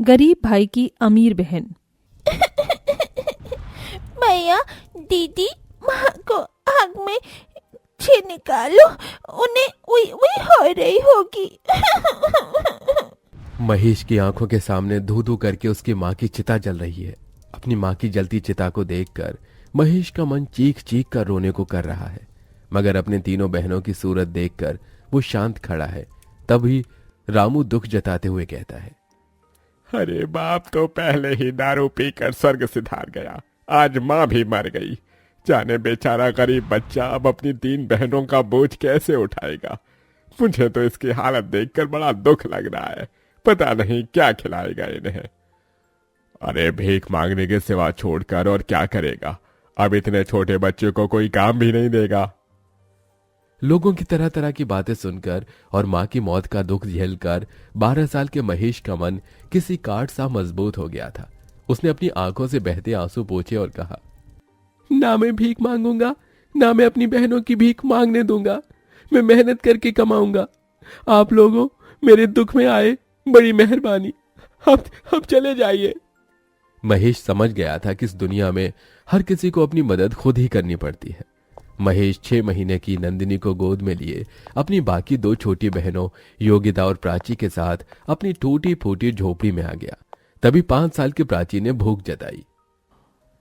गरीब भाई की अमीर बहन। भैया दीदी माँ को आग में से निकालो, उन्हें उई उई हो रही होगी। महेश की आंखों के सामने धू धू करके उसकी माँ की चिता जल रही है। अपनी माँ की जलती चिता को देखकर महेश का मन चीख चीख कर रोने को कर रहा है, मगर अपने तीनों बहनों की सूरत देखकर वो शांत खड़ा है। तभी रामू दुख जताते हुए कहता है, अरे बाप तो पहले ही दारू पीकर स्वर्ग सिधार गया, आज माँ भी मर गई। जाने बेचारा गरीब बच्चा अब अपनी 3 बहनों का बोझ कैसे उठाएगा। मुझे तो इसकी हालत देखकर बड़ा दुख लग रहा है, पता नहीं क्या खिलाएगा इन्हें। अरे भीख मांगने के सिवा छोड़कर और क्या करेगा, अब इतने छोटे बच्चे को कोई काम भी नहीं देगा। लोगों की तरह तरह की बातें सुनकर और माँ की मौत का दुख झेलकर 12 साल के महेश का मन किसी काठ सा मजबूत हो गया था। उसने अपनी आंखों से बहते आंसू पोंछे और कहा, ना मैं भीख मांगूंगा, ना मैं अपनी बहनों की भीख मांगने दूंगा। मैं मेहनत करके कमाऊंगा। आप लोगों मेरे दुख में आए, बड़ी मेहरबानी। अब चले जाइए। महेश समझ गया था कि इस दुनिया में हर किसी को अपनी मदद खुद ही करनी पड़ती है। महेश 6 महीने की नंदिनी को गोद में लिए अपनी बाकी 2 छोटी बहनों योगिता और प्राची के साथ अपनी टूटी फूटी झोपड़ी में आ गया। तभी 5 साल की प्राची ने भूख जताई।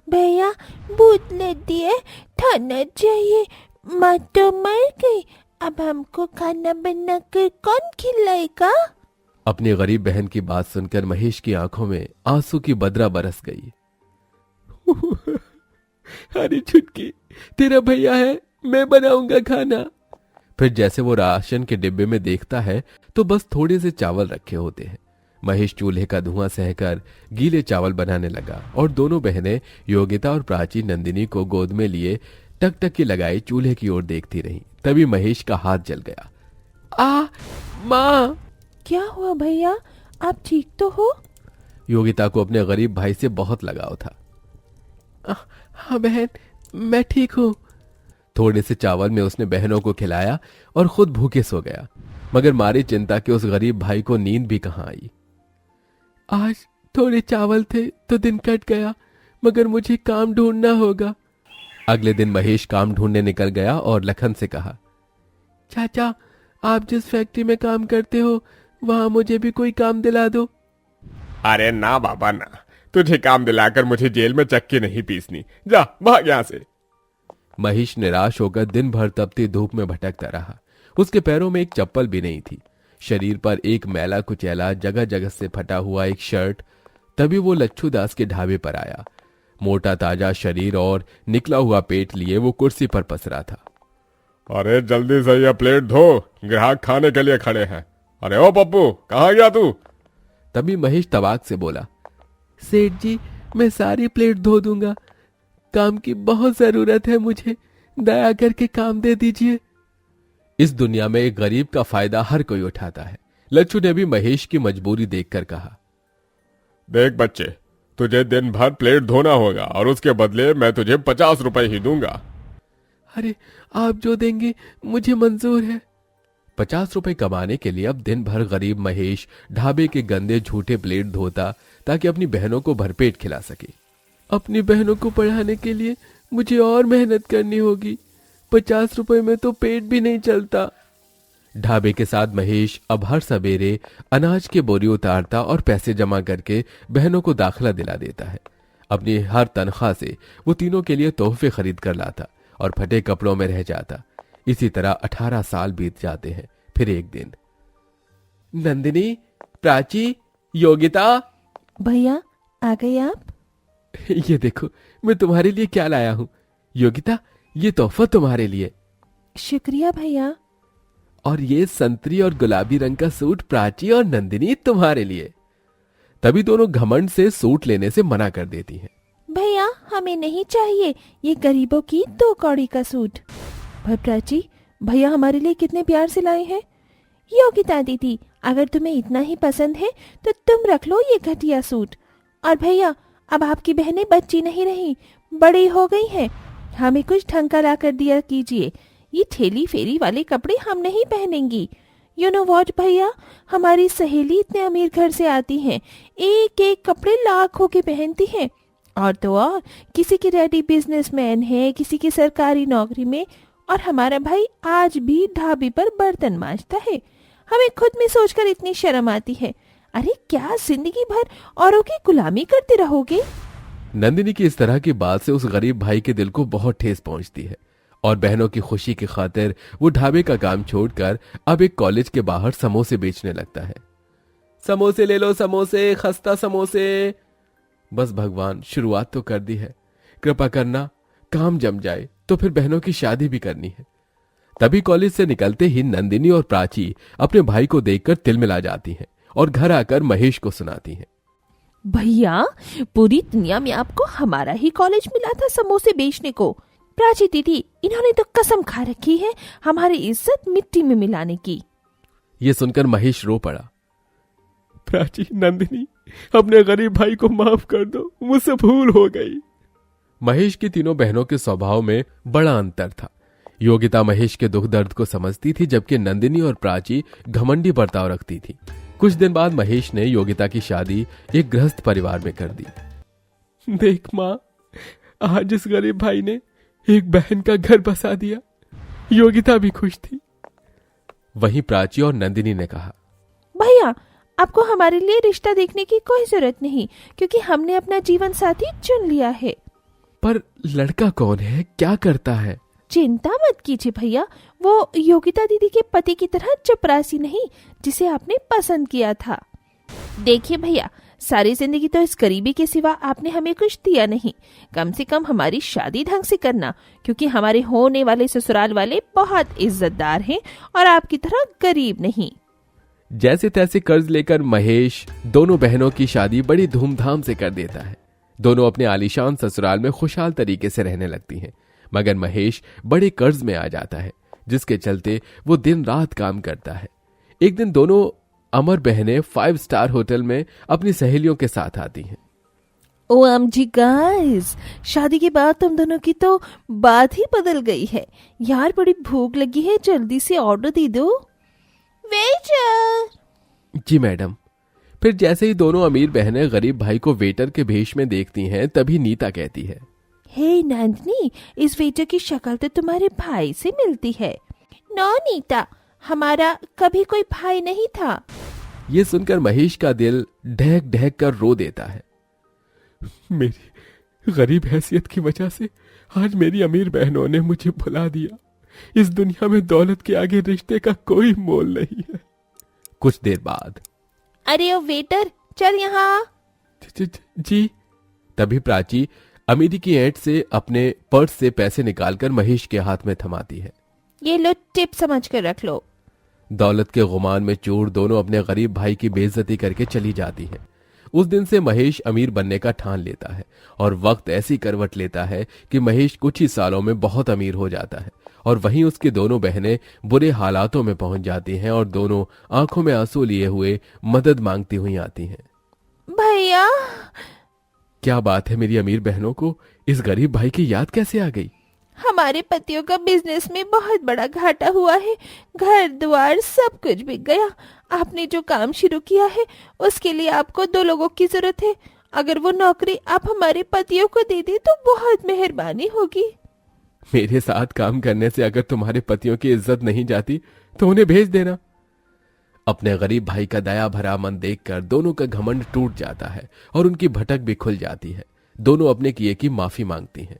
भैया भूत लेती है, खाना चाहिए, माँ तो मर गई, अब हमको खाना बनाकर कौन खिलाएगा। अपनी गरीब बहन की बात सुनकर महेश की आंखों में आंसू की बदरा बरस गई। अरे छुटकी, तेरा भैया है, मैं बनाऊंगा खाना। फिर जैसे वो राशन के डिब्बे में देखता है तो बस थोड़े से चावल रखे होते हैं। महेश चूल्हे का धुआं सहकर गीले चावल बनाने लगा और दोनों बहनें योगिता और प्राची नंदिनी को गोद में लिए टकटकी लगाई चूल्हे की ओर देखती रहीं। तभी महेश का हाथ जल गया। माँ! क्या हुआ भैया, आप ठीक तो हो? योगिता को अपने गरीब भाई से बहुत लगाव था। हाँ बहन, मैं ठीक हूँ। थोड़े से चावल में उसने बहनों को खिलाया और खुद भूखे सो गया, मगर मारी चिंता के उस गरीब भाई को नींद भी कहाँ आई। आज थोड़े चावल थे तो दिन कट गया, मगर मुझे काम ढूंढना होगा। अगले दिन महेश काम ढूंढने निकल गया और लखन से कहा, चाचा, आप जिस फैक्ट्री में काम करते हो वहां मुझे भी कोई काम दिला दो। अरे ना बाबा ना, तुझे काम दिलाकर मुझे जेल में चक्की नहीं पीसनी, जा भाग यहां से। महेश निराश होकर दिन भर तपती धूप में भटकता रहा। उसके पैरों में एक चप्पल भी नहीं थी, शरीर पर एक मैला कुचैला जगह जगह से फटा हुआ एक शर्ट। तभी वो लच्छू दास के ढाबे पर आया। मोटा ताजा शरीर और निकला हुआ पेट लिए वो कुर्सी पर पसरा था। अरे जल्दी से ये प्लेट धो, ग्राहक खाने के लिए खड़े हैं। अरे ओ पप्पू, कहाँ गया तू? तभी महेश तवाक से बोला, सेठ जी, मैं सारी प्लेट धो दूंगा, काम की बहुत जरूरत है मुझे, दया करके काम दे दीजिए। इस दुनिया में एक गरीब का फायदा हर कोई उठाता है। लच्छू ने भी महेश की मजबूरी देखकर कहा, देख बच्चे, तुझे दिन भर प्लेट धोना होगा और उसके बदले मैं तुझे 50 रुपए ही दूंगा। अरे आप जो देंगे मुझे मंजूर है। 50 रुपए कमाने के लिए अब दिन भर गरीब महेश ढाबे के गंदे झूठे प्लेट धोता ताकि अपनी बहनों को भरपेट खिला सके। अपनी बहनों को पढ़ाने के लिए मुझे और मेहनत करनी होगी, 50 रुपए में तो पेट भी नहीं चलता। ढाबे के साथ महेश अब हर सवेरे अनाज के बोरी उतारता और पैसे जमा करके बहनों को दाखिला दिला देता है। अपनी हर तनख्वाह से वो तीनों के लिए तोहफे खरीद कर लाता और फटे कपड़ों में रह जाता। इसी तरह 18 साल बीत जाते हैं। फिर एक दिन, नंदिनी, प्राची, योगिता। भैया आ गए आप? ये देखो मैं तुम्हारे लिए क्या लाया हूं। योगिता, ये तोहफा तुम्हारे लिए। शुक्रिया भैया। और ये संतरी और गुलाबी रंग का सूट प्राची और नंदिनी तुम्हारे लिए। तभी दोनों घमंड से सूट लेने से मना कर देती हैं। भैया हमें नहीं चाहिए ये गरीबों की 2 कौड़ी का सूट। पर प्राची, भैया हमारे लिए कितने प्यार से लाए हैं। योगिता दीदी, अगर तुम्हें इतना ही पसंद है तो तुम रख लो ये घटिया सूट। और भैया, अब आपकी बहनें बच्ची नहीं रही, बड़ी हो गई हैं, हमें कुछ ढंग का ला कर दिया कीजिए। ये ठेली फेरी वाले कपड़े हम नहीं पहनेंगी। यू नो वॉट भैया, हमारी सहेली इतने अमीर घर से आती हैं, एक एक कपड़े लाखों के पहनती हैं, और तो और किसी की डैडी बिजनेसमैन है, किसी की सरकारी नौकरी में, और हमारा भाई आज भी ढाबे पर बर्तन मांजता है। हमें खुद में सोचकर इतनी शर्म आती है। अरे क्या जिंदगी भर औरों की गुलामी करते रहोगे? नंदिनी की इस तरह की बात से उस गरीब भाई के दिल को बहुत ठेस पहुंचती है और बहनों की खुशी की खातिर वो ढाबे का काम छोड़कर अब एक कॉलेज के बाहर समोसे बेचने लगता है। समोसे ले लो समोसे, खस्ता समोसे। बस भगवान, शुरुआत तो कर दी है, कृपा करना काम जम जाए तो फिर बहनों की शादी भी करनी है। तभी कॉलेज से निकलते ही नंदिनी और प्राची अपने भाई को देखकर तिलमिला जाती हैं और घर आकर महेश को सुनाती हैं। भैया, पूरी दुनिया में आपको हमारा ही कॉलेज मिला था समोसे बेचने को। प्राची दीदी, इन्होंने तो कसम खा रखी है हमारी इज्जत मिट्टी में मिलाने की। ये सुनकर महेश रो पड़ा। प्राची, नंदिनी, अपने गरीब भाई को माफ कर दो, मुझसे भूल हो गई। महेश की तीनों बहनों के स्वभाव में बड़ा अंतर था। योगिता महेश के दुख दर्द को समझती थी, जबकि नंदिनी और प्राची घमंडी बर्ताव रखती थी। कुछ दिन बाद महेश ने योगिता की शादी एक गृहस्थ परिवार में कर दी। देख माँ, आज इस गरीब भाई ने एक बहन का घर बसा दिया। योगिता भी खुश थी। वहीं प्राची और नंदिनी ने कहा, भैया, आपको हमारे लिए रिश्ता देखने की कोई जरूरत नहीं, क्योंकि हमने अपना जीवन साथी चुन लिया है। पर लड़का कौन है, क्या करता है? चिंता मत कीजिए भैया, वो योगिता दीदी के पति की तरह चपरासी नहीं जिसे आपने पसंद किया था। देखिए भैया, सारी जिंदगी तो इस गरीबी के सिवा आपने हमें कुछ दिया नहीं। कम से कम हमारी शादी ढंग से करना, क्योंकि हमारे होने वाले ससुराल वाले बहुत इज्जतदार हैं और आपकी तरह गरीब नहीं। जैसे तैसे कर्ज लेकर महेश दोनों बहनों की शादी बड़ी धूमधाम से कर देता है। दोनों अपने आलीशान ससुराल में खुशहाल तरीके से रहने लगती हैं, मगर महेश बड़े कर्ज में आ जाता है, जिसके चलते वो दिन रात काम करता है। एक दिन दोनों अमर बहनें 5 स्टार होटल में अपनी सहेलियों के साथ आती हैं। OMG गाइस, शादी के बाद तुम दोनों की तो बात ही बदल गई है। यार, बड़ी भूख लगी है, जल्दी से ऑर्डर दे दो। वेटर। जी मैडम। फिर जैसे ही दोनों अमीर बहनें गरीब भाई को वेटर के भेष में देखती हैं, तभी नीता कहती है, हे नंदिनी, इस वेटर की शक्ल तो तुम्हारे भाई से मिलती है। नो नीता, हमारा कभी कोई भाई नहीं था। ये सुनकर महेश का दिल ढहक ढहक कर रो देता है। मेरी गरीब हैसियत की वजह से आज मेरी अमीर बहनों ने मुझे भुला दिया। इस दुनिया में दौलत के आगे रिश्ते का कोई मोल नहीं है। कुछ देर बाद, अरे ओ वेटर, चल यहाँ। जी। तभी प्राची अमीरी की ऐंठ से अपने पर्स से पैसे निकालकर महेश के हाथ में थमाती है। ये लो, टिप समझ कर रख लो। दौलत के गुमान में चूर दोनों अपने गरीब भाई की बेइज्जती करके चली जाती हैं। उस दिन से महेश अमीर बनने का ठान लेता है और वक्त ऐसी करवट लेता है कि महेश कुछ ही सालों में बहुत अमीर हो जाता है और वहीं उसकी दोनों बहनें बुरे हालातों में पहुंच जाती हैं और दोनों आंखों में आंसू लिए हुए मदद मांगती हुई आती हैं। भैया, क्या बात है, मेरी अमीर बहनों को इस गरीब भाई की याद कैसे आ गई? हमारे पतियों का बिजनेस में बहुत बड़ा घाटा हुआ है, घर द्वार सब कुछ बिक गया। आपने जो काम शुरू किया है उसके लिए आपको 2 लोगों की जरूरत है। अगर वो नौकरी आप हमारे पतियों को दे दे तो बहुत मेहरबानी होगी। मेरे साथ काम करने से अगर तुम्हारे पतियों की इज्जत नहीं जाती तो उन्हें भेज देना। अपने गरीब भाई का दया भरा मन देखकर दोनों का घमंड टूट जाता है और उनकी भटक भी खुल जाती है। दोनों अपने किए की माफी मांगती हैं।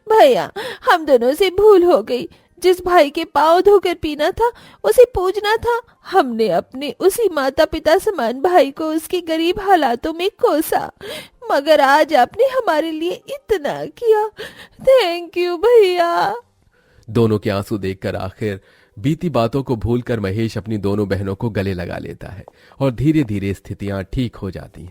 भैया, हम दोनों से भूल हो गई। जिस भाई के पांव धोकर पीना था उसे पूजना था। हमने अपने उसी माता पिता समान भाई को उसके गरीब हालातों में कोसा, मगर आज आपने हमारे लिए इतना किया। थैंक यू भैया। दोनों के आंसू देखकर आखिर बीती बातों को भूलकर महेश अपनी दोनों बहनों को गले लगा लेता है और धीरे धीरे स्थितियां ठीक हो जाती हैं।